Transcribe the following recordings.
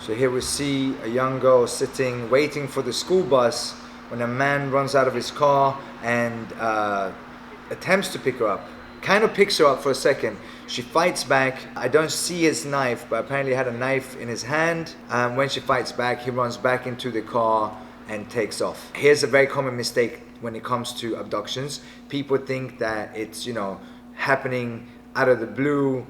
So here we see a young girl sitting, waiting for the school bus when a man runs out of his car and attempts to pick her up. Kind of picks her up for a second. She fights back. I don't see his knife, but apparently he had a knife in his hand. And when she fights back, he runs back into the car and takes off. Here's a very common mistake when it comes to abductions. People think that it's, happening out of the blue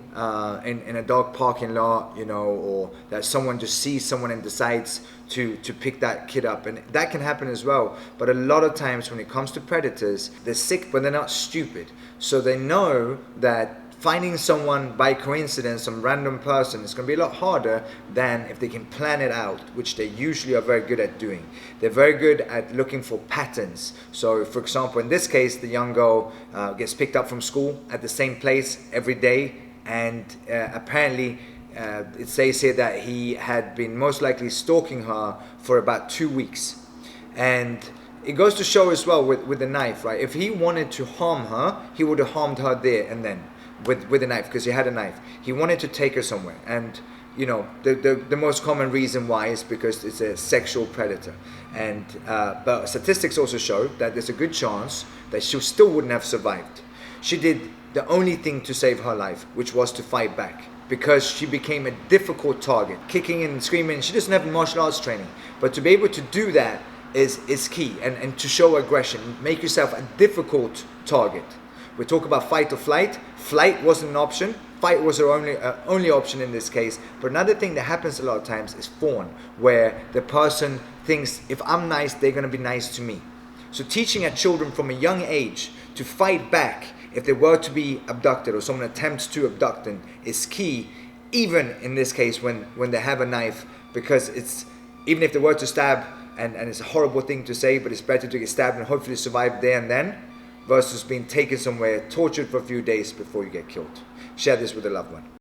in a dark parking lot, or that someone just sees someone and decides to pick that kid up. And that can happen as well. But a lot of times when it comes to predators, they're sick, but they're not stupid. So they know that finding someone by coincidence, some random person, is going to be a lot harder than if they can plan it out, which they usually are very good at doing. They're very good at looking for patterns. So for example, in this case, the young girl gets picked up from school at the same place every day, and apparently it says here that he had been most likely stalking her for about 2 weeks. And it goes to show as well with the knife, right? If he wanted to harm her, he would have harmed her there and then with a knife, because he had a knife. He wanted to take her somewhere, and the most common reason why is because it's a sexual predator. And but statistics also show that there's a good chance that she still wouldn't have survived. She did the only thing to save her life, which was to fight back, because she became a difficult target, kicking and screaming. She doesn't have martial arts training, but to be able to do that is key, and to show aggression, make yourself a difficult target. We talk about fight or flight. Flight wasn't an option. Fight was her only option in this case. But another thing that happens a lot of times is fawn, where the person thinks, if I'm nice, they're going to be nice to me. So teaching our children from a young age to fight back if they were to be abducted or someone attempts to abduct them is key, even in this case when they have a knife, because it's, even if they were to stab, and it's a horrible thing to say, but it's better to get stabbed and hopefully survive there and then, versus being taken somewhere, tortured for a few days before you get killed. Share this with a loved one.